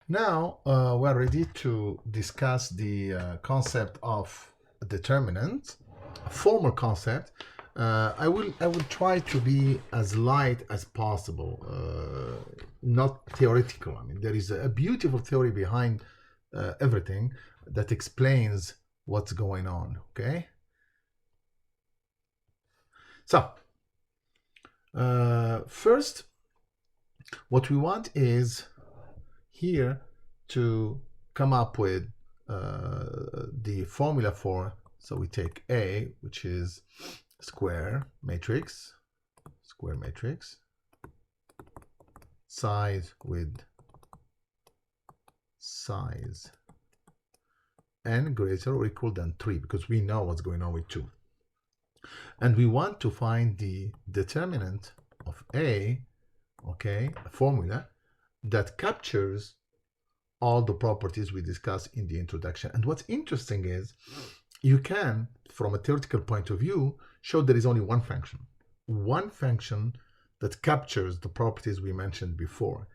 Now we're ready to discuss the concept of determinant, a formal concept. I will try to be as light as possible, not theoretical. I mean, there is a beautiful theory behind everything that explains what's going on. Okay, so first, what we want is here to come up with the formula for, so we take A, which is square matrix, size with size n greater or equal than 3, because we know what's going on with 2. And we want to find the determinant of A, okay, a formula that captures all the properties we discussed in the introduction. And what's interesting is you can, from a theoretical point of view, show there is only one function that captures the properties we mentioned before.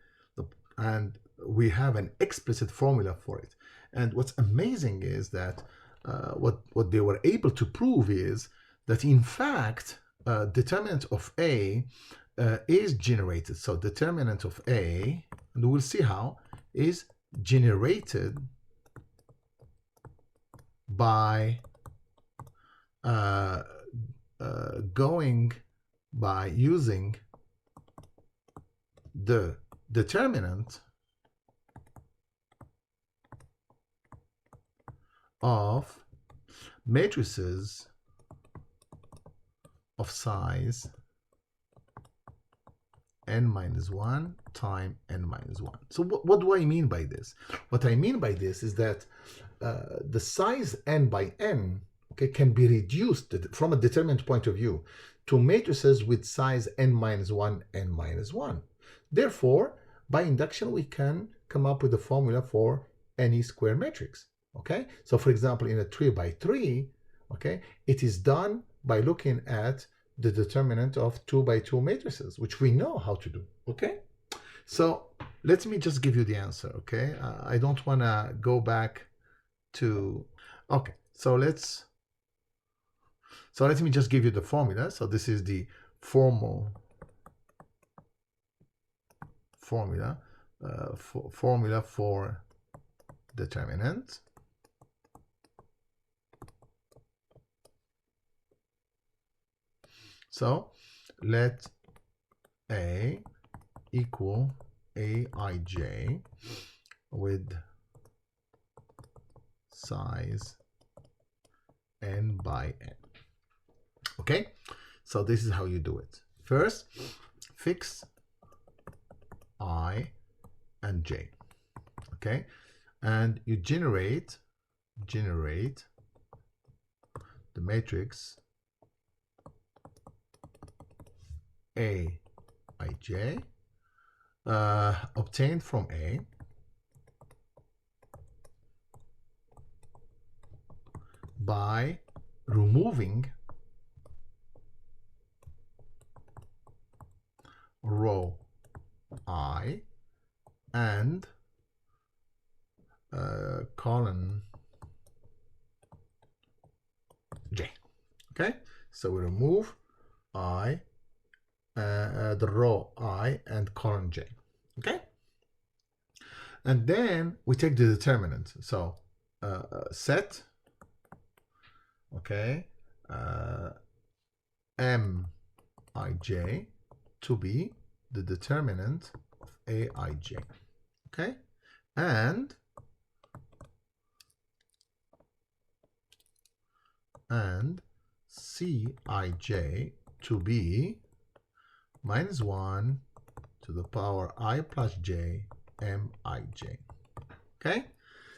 And we have an explicit formula for it. And what's amazing is that what they were able to prove is that, in fact, determinant of A is generated. So determinant of A, and we'll see how, is generated by using the determinant of matrices of size n minus 1 time n minus 1. So what do I mean by this? What I mean by this is that the size n by n, okay, can be reduced from a determinant point of view to matrices with size n minus 1, n minus 1. Therefore, by induction, we can come up with a formula for any square matrix. Okay, so for example, in a 3 by 3, okay, it is done by looking at the determinant of 2 by 2 matrices, which we know how to do. Okay, so let me just give you the answer. Okay, I don't want to go back to, okay, so let me just give you the formula. So this is the formula for determinant. So let A equal Aij with size n by n. Okay, so this is how you do it. First, fix I and j. Okay, and you generate the matrix Aij obtained from A by removing row I and column j. Okay, so we remove I, the row I and column j. Okay, and then we take the determinant. So set, okay, Mij to be the determinant of Aij. Okay, and Cij to be minus 1 to the power I plus j Mij. Okay,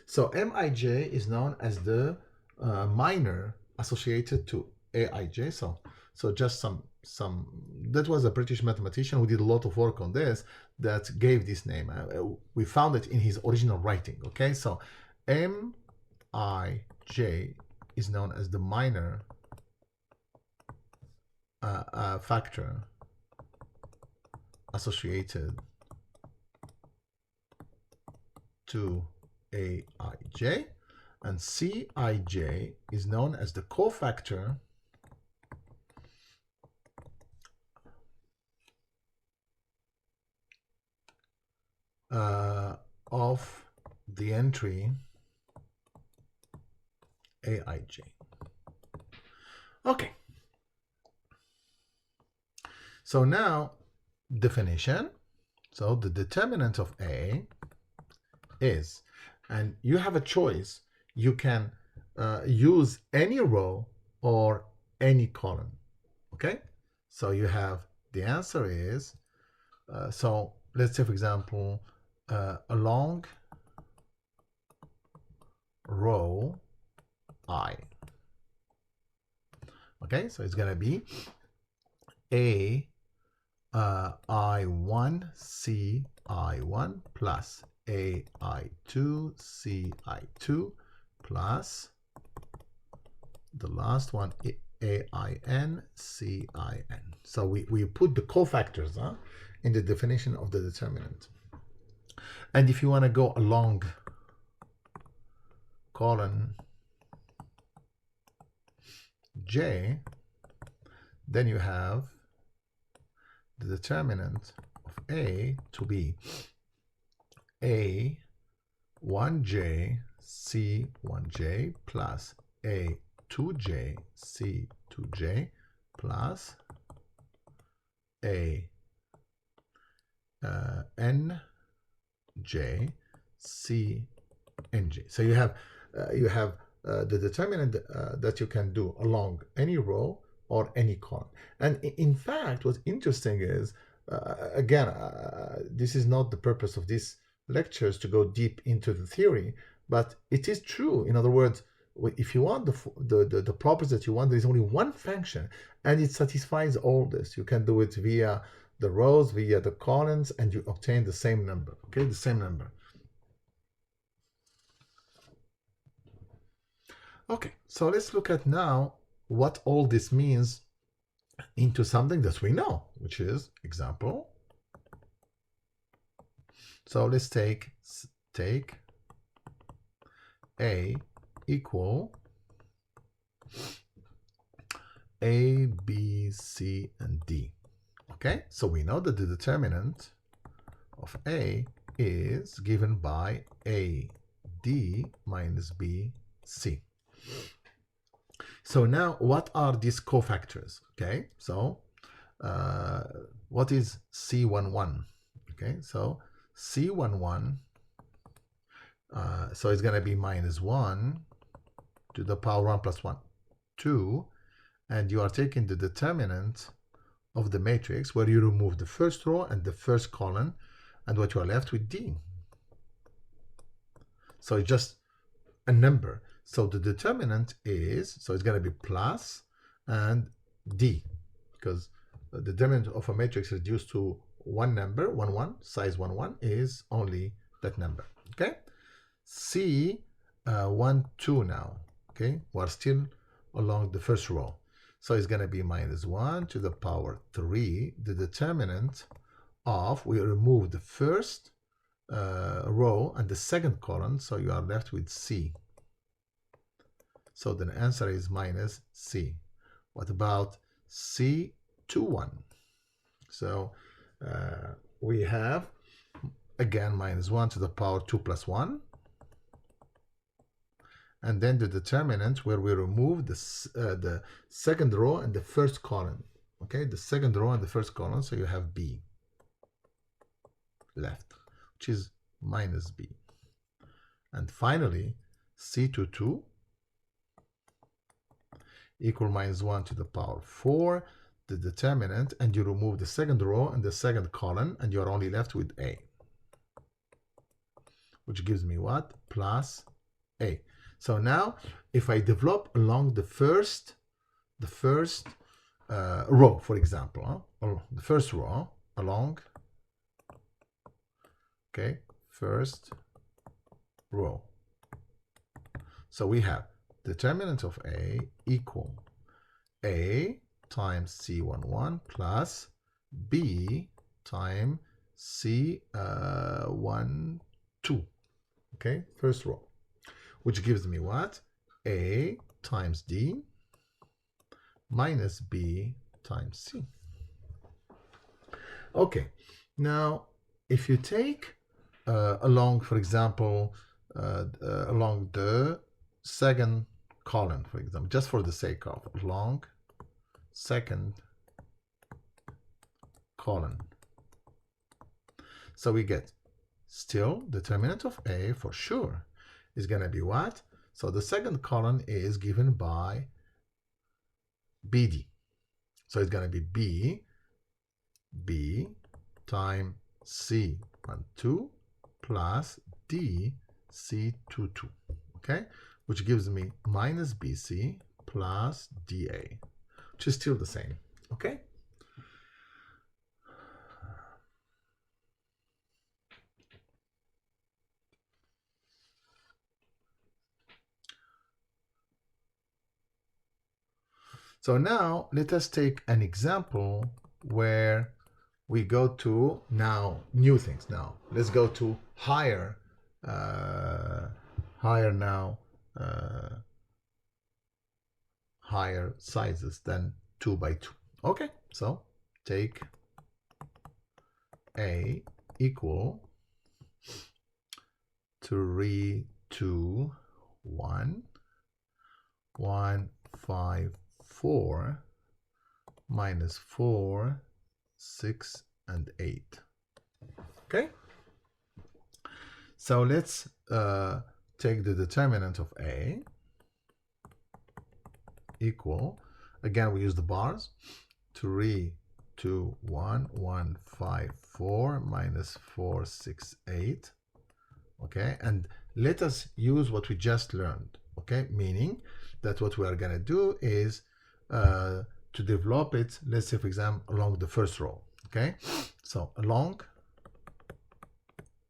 so Mij is known as the minor associated to Aij. So just some that was a British mathematician who did a lot of work on this that gave this name. We found it in his original writing. Okay, so Mij is known as the minor factor associated to Aij, and Cij is known as the cofactor of the entry Aij. Okay. So now, definition. So the determinant of A is, and you have a choice. You can use any row or any column. Okay? So you have, the answer is, so let's say, for example, along row I. Okay, so it's going to be A I1 C I1 plus AI2 CI2 plus the last one AIN CIN. So we put the cofactors in the definition of the determinant. And if you want to go along column J, then you have the determinant of A to be A1J C1J plus A2J C2J plus A NJ CNJ. So you have the determinant that you can do along any row or any column. And in fact, what's interesting is, again, this is not the purpose of these lectures to go deep into the theory, but it is true. In other words, if you want the properties that you want, there is only one function, and it satisfies all this. You can do it via the rows, via the columns, and you obtain the same number. Okay, the same number. Okay, so let's look at now what all this means into something that we know, which is example. So let's take A equal A, B, C, and D. Okay, so we know that the determinant of A is given by A, D minus B, C. So now, what are these cofactors? Okay, so what is C11? Okay, so C11, so it's going to be minus 1 to the power 1 plus 1, 2, and you are taking the determinant of the matrix where you remove the first row and the first column, and what you are left with D. So it's just a number. So the determinant is, so it's going to be plus and D, because the determinant of a matrix reduced to one number, 1, 1, size 1, 1 is only that number. Okay, C 1, 2 now. Okay, we're still along the first row. So it's going to be minus 1 to the power 3, the determinant of, we remove the first row and the second column, so you are left with C. So the answer is minus C. What about C21? So we have, again, minus 1 to the power 2 plus 1. And then the determinant where we remove the second row and the first column. Okay, the second row and the first column, so you have B left, which is minus B. And finally, C22 equal minus 1 to the power 4, the determinant, and you remove the second row and the second column, and you are only left with A, which gives me what? Plus A. So now, if I develop along the first row, for example, or the first row along, okay, first row. So we have determinant of A equal A times C11 plus B times C12. okay, first row, which gives me what? A times D minus B times C. Okay, now if you take along, for example, along the second column, for example, just for the sake of along second column, so we get still determinant of A for sure is going to be what? So the second column is given by BD. So it's going to be B times C 1, 2 plus D C 2, 2. Okay? Which gives me minus BC plus DA, which is still the same. Okay? So now let us take an example where we go to now new things. Now let's go to higher higher sizes than 2 by 2. Okay, so take A equal 3, 2, 1, 1, 5, 4 minus 4, 6, and 8. Okay? So let's take the determinant of A equal, again we use the bars, 3, 2, 1, 1, 5, 4 minus 4, 6, 8. Okay, and let us use what we just learned. Okay, meaning that what we are going to do is to develop it, let's say for example along the first row. Okay, so along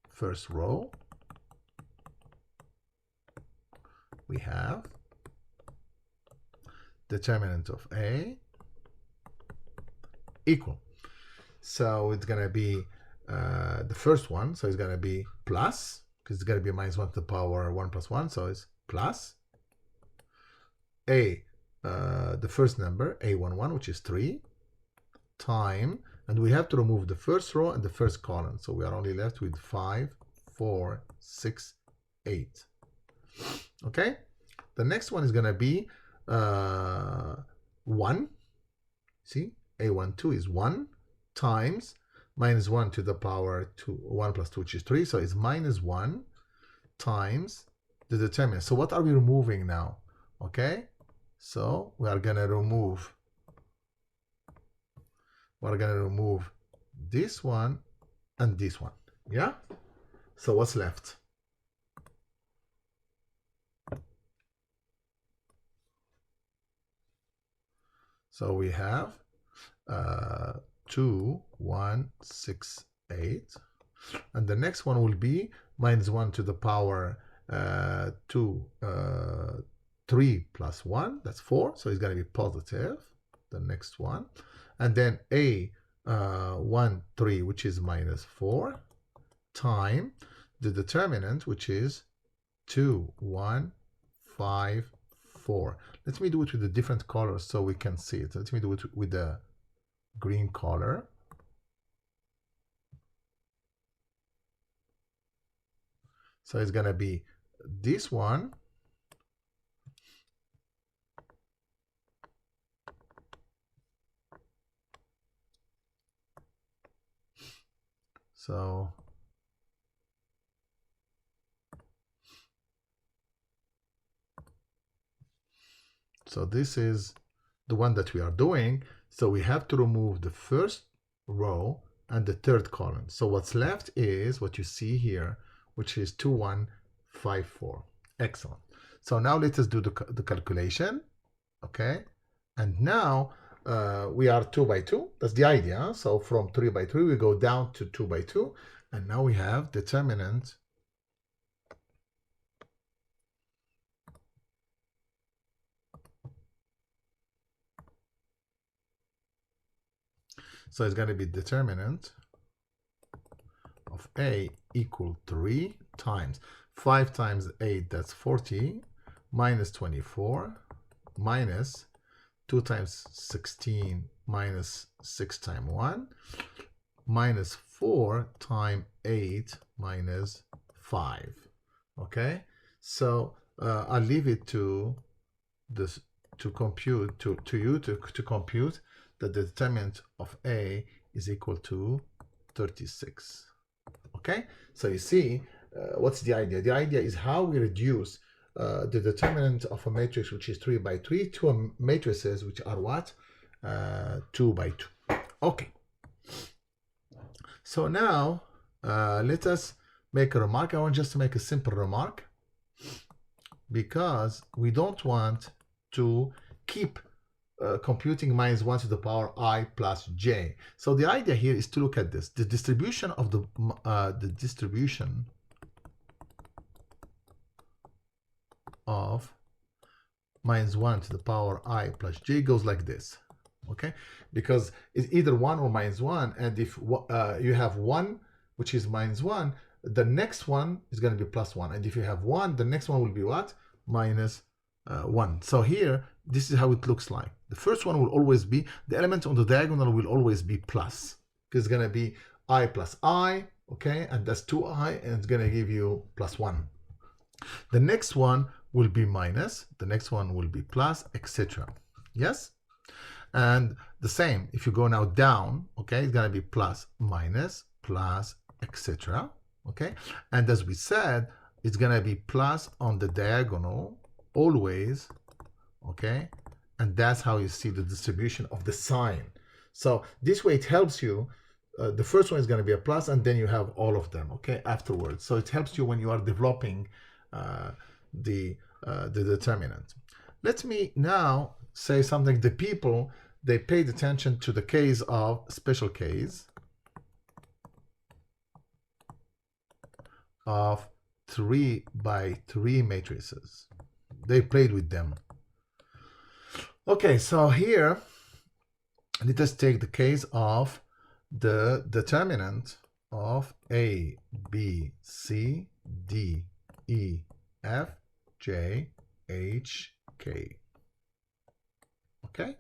first row we have determinant of A equal, so it's going to be the first one, so it's going to be plus, because it's going to be minus 1 to the power 1 plus 1, so it's plus A, the first number, A11, which is 3, time, and we have to remove the first row and the first column, so we are only left with 5, 4, 6, 8. Okay, the next one is going to be 1, see, A12 is 1 times minus 1 to the power 2, 1 plus 2, which is 3, so it's minus 1 times the determinant. So what are we removing now? Okay, so we are going to remove this one and this one. Yeah, so what's left? So we have 2, 1, 6, 8, and the next one will be minus 1 to the power 2, 3 plus 1, that's 4, so it's going to be positive, the next one, and then A 1, 3, which is minus 4, time the determinant, which is 2, 1, 5, 4. Let me do it with the different colors so we can see it. Let me do it with the green color. So it's going to be this one. So this is the one that we are doing. So we have to remove the first row and the third column. So what's left is what you see here, which is 2, 1, 5, 4. Excellent. So now let us do the calculation. Okay. And now we are 2 by 2. That's the idea. So from 3 by 3, we go down to 2 by 2. And now we have determinant so it's going to be determinant of A equal 3 times. 5 times 8, that's 40, minus 24, minus 2 times 16, minus 6 times 1, minus 4 times 8, minus 5. Okay, so I'll leave it to this to compute to you to compute that the determinant of A is equal to 36. Okay, so you see what's the idea? The idea is how we reduce the determinant of a matrix which is 3 by 3 to a matrices which are what? 2 by 2. Okay, so now let us make a remark. I want just to make a simple remark because we don't want to keep computing minus 1 to the power I plus j. So the idea here is to look at this. The distribution of the distribution of minus 1 to the power I plus j goes like this. Okay, because it's either 1 or minus 1, and if you have 1 which is minus 1, the next one is going to be plus 1, and if you have 1, the next one will be what? Minus 1. So here, this is how it looks like. The first one will always be, the element on the diagonal will always be plus, because it's going to be I plus I, okay, and that's 2I, and it's going to give you plus 1. The next one will be minus, the next one will be plus, etc. Yes? And the same, if you go now down, okay, it's going to be plus, minus, plus, etc. Okay, and as we said, it's going to be plus on the diagonal always, okay, and that's how you see the distribution of the sign. So this way it helps you. The first one is going to be a plus, and then you have all of them, okay, afterwards. So it helps you when you are developing the determinant. Let me now say something. The people, they paid attention to the case of special case of 3 by 3 matrices. They played with them. Okay, so here let us take the case of the determinant of A, B, C, D, E, F, J, H, K. Okay,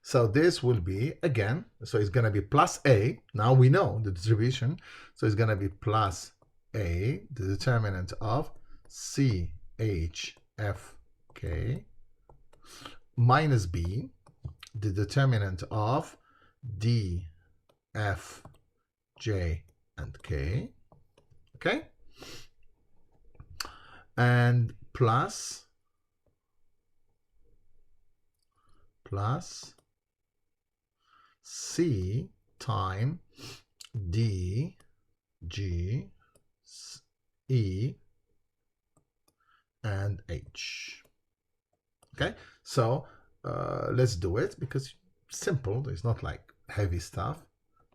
so this will be, again, so it's going to be plus A. Now we know the distribution, so it's going to be plus A, the determinant of C, H, F, K, minus B, the determinant of D, F, J, and K, okay, and plus C time D, G, E, and H. Okay, so let's do it because it's simple. It's not like heavy stuff.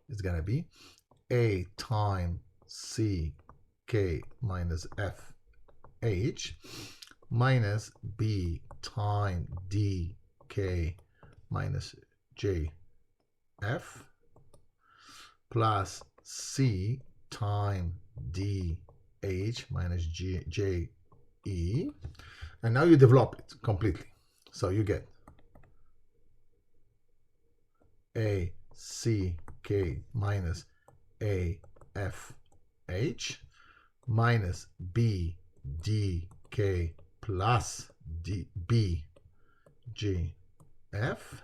It's gonna be A time C K minus F H minus B time D K minus J F plus C time D H minus J E, and now you develop it completely. So you get A C K minus A F H minus B D K plus D B G F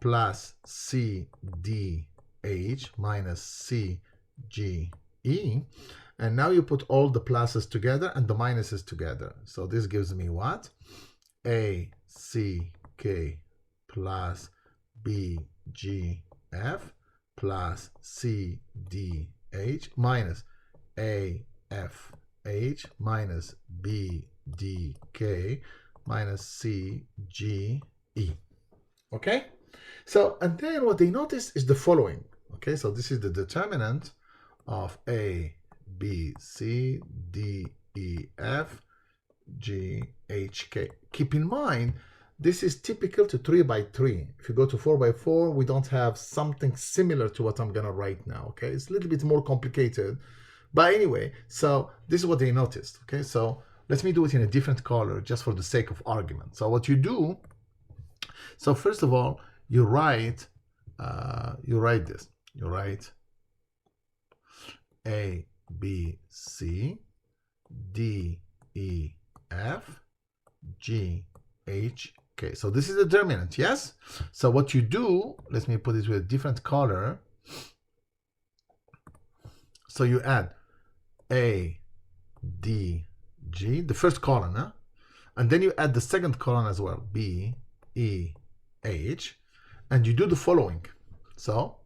plus C D H minus C G E. And now you put all the pluses together and the minuses together. So this gives me what? A C K plus B G F plus C D H minus A F H minus B D K minus C G E. Okay? So, and then what they notice is the following. Okay, so this is the determinant of A, B, C, D, E, F, G, H, K. Keep in mind, this is typical to 3 by 3. If you go to 4 by 4, we don't have something similar to what I'm going to write now. Okay, it's a little bit more complicated, But anyway, so this is what they noticed. Okay, so let me do it in a different color just for the sake of argument. So what you do, so first of all, you write this. You write A, B, C, D, E, F, G, H, K. So this is the determinant, yes? So what you do, let me put it with a different color. So you add A, D, G, the first column, huh? And then you add the second column as well, B, E, H, and you do the following. So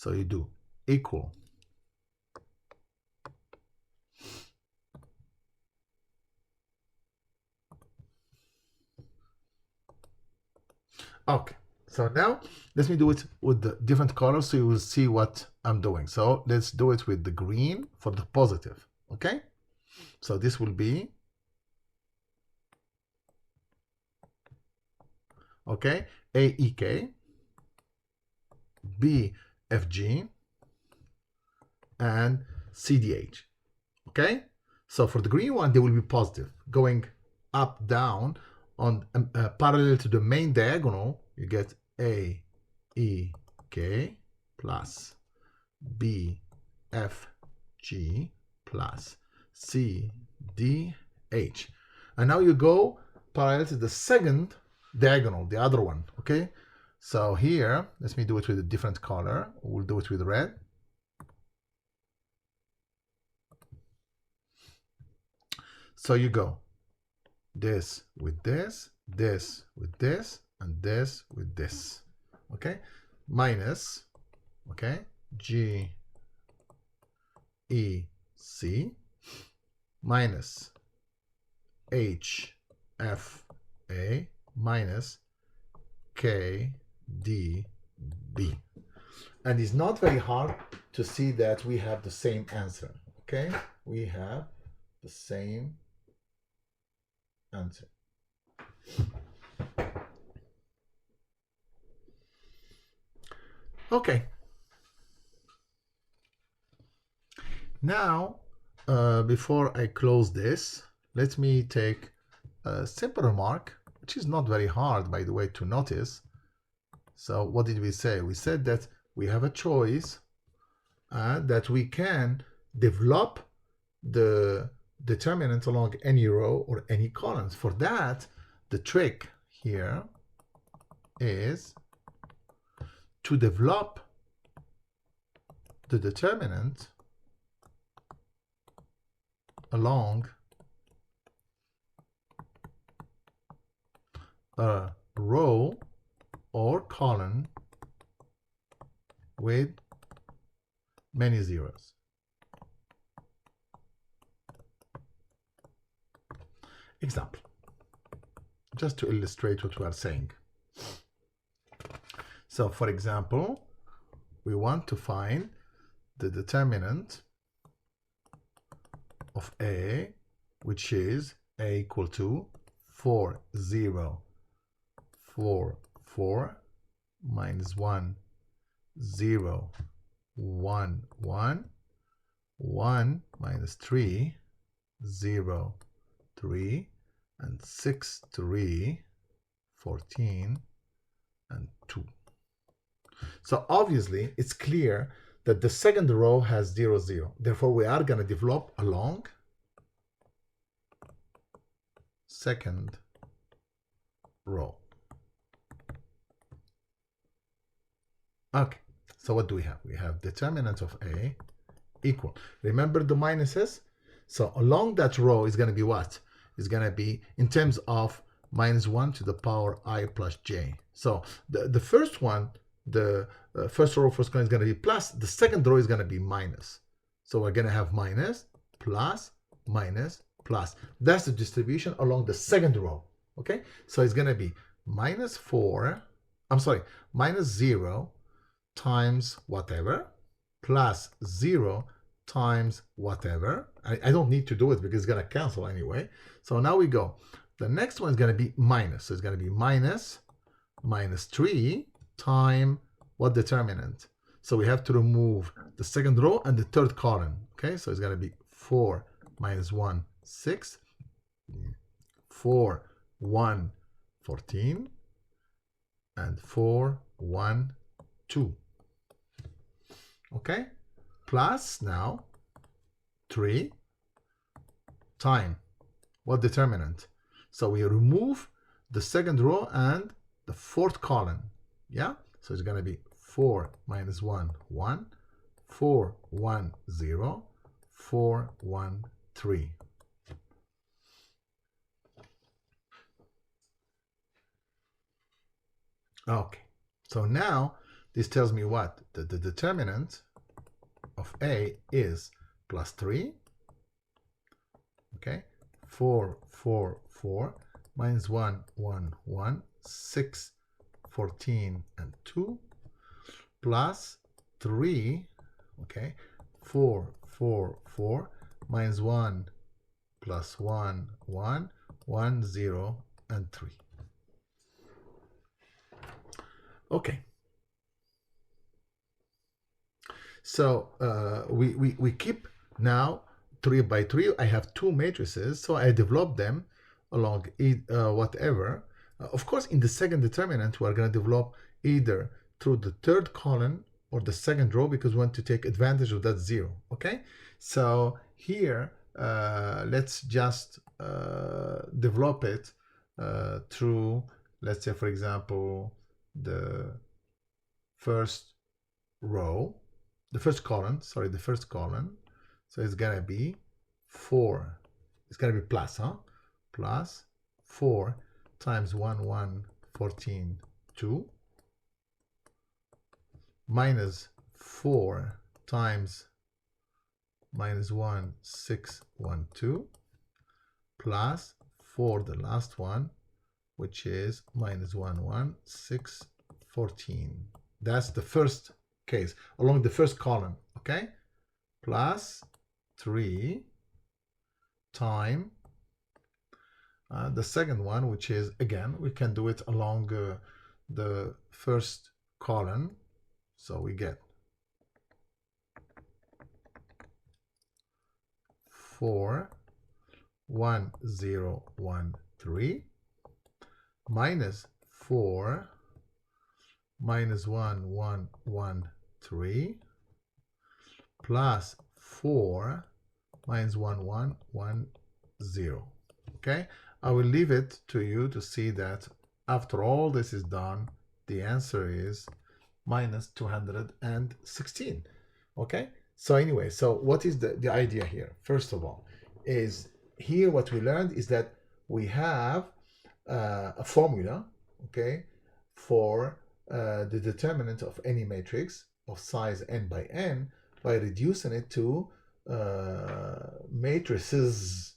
you do equal okay. So now let me do it with the different colors so you will see what I'm doing. So let's do it with the green for the positive. Okay, so this will be okay, AEK, BFG, and CDH. Okay, so for the green one, they will be positive, going up, down on parallel to the main diagonal. You get AEK plus BFG plus CDH. And now you go parallel to the second diagonal, the other one. Okay, so here, let me do it with a different color. We'll do it with red. So you go this with this, this with this, and this with this. Okay, minus, okay, G, E, C, minus H, F, A, minus K, D, B. And it's not very hard to see that we have the same answer. Okay, we have the same answer. Okay. Now, before I close this, let me take a simple remark, which is not very hard, by the way, to notice. So what did we say? We said that we have a choice, that we can develop the determinant along any row or any columns. For that, the trick here is to develop the determinant along a row or column with many zeros. Example, just to illustrate what we are saying. So for example, we want to find the determinant of A, which is A equal to 4, 0, 4, 4, minus 1, 0, 1, 1, 1, minus 3, 0, 3, and 6, 3, 14, and 2. So obviously, it's clear that the second row has 0, 0. Therefore, we are going to develop along second row. Okay, so what do we have? We have determinant of A equal. Remember the minuses? So along that row is going to be what? It's going to be in terms of minus 1 to the power I plus j. So the first one, the first row, first column is going to be plus. The second row is going to be minus. So we're going to have minus, plus, minus, plus. That's the distribution along the second row. Okay? So it's going to be minus 0 times whatever, plus 0 times whatever. I don't need to do it because it's going to cancel anyway. So now we go. The next one is going to be minus. So it's going to be minus 3 times what determinant? So we have to remove the second row and the third column. Okay, so it's going to be 4 minus 1, 6, 4, 1, 14, and 4, 1, 2. Okay, plus now 3 time what determinant? So we remove the second row and the fourth column. Yeah, so it's going to be 4 minus 1, 1, 4, 1, 0, 4, 1, 3. Okay, so now this tells me what? That the determinant of A is plus 3, okay, 4, 4, 4, minus 1, 1, 1, 6, 14, and 2, plus 3, okay, 4, 4, 4, minus 1, plus 1, 1, 1, 0, and 3. Okay. So we keep now 3 by 3. I have two matrices, so I develop them along whatever. Of course, in the second determinant, we are going to develop either through the third column or the second row because we want to take advantage of that 0. Okay, so here let's just develop it through, let's say, for example, the first row, the first column, sorry, the first column. So it's gonna be 4, it's gonna be plus, plus 4 times 1, 1, 14, 2, minus 4 times minus 1, 6, 1, 2, plus 4, the last one, which is minus 1, 1, 6, 14. That's the first case, along the first column, okay? Plus 3 time the second one, which is, again, we can do it along the first column. So we get 4, 1, 0, 1, 3, minus 4, minus 1, 1, 1, 3, plus 4, minus 1, 1, 1, 0. Okay, I will leave it to you to see that after all this is done, the answer is minus 216. Okay, so anyway, so what is the idea here? First of all, is here what we learned is that we have a formula, okay, for the determinant of any matrix of size n by n by reducing it to matrices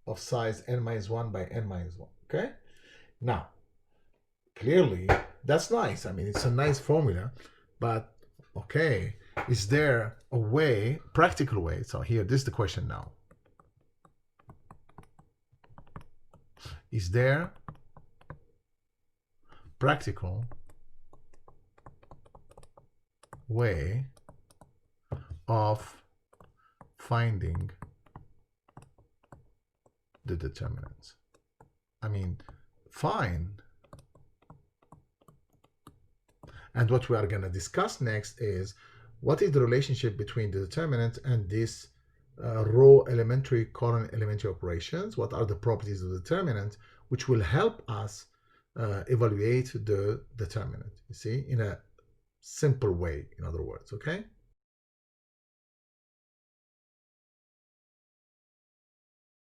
of size n minus 1 by n minus 1. Okay, now clearly that's nice. I mean, it's a nice formula, but okay, is there a way, practical way? So here, this is the question now. Is there practical way of finding the determinants? I mean, fine. And what we are going to discuss next is what is the relationship between the determinant and this row elementary, column elementary operations? What are the properties of the determinant which will help us evaluate the determinant, you see, in a simple way, in other words, okay?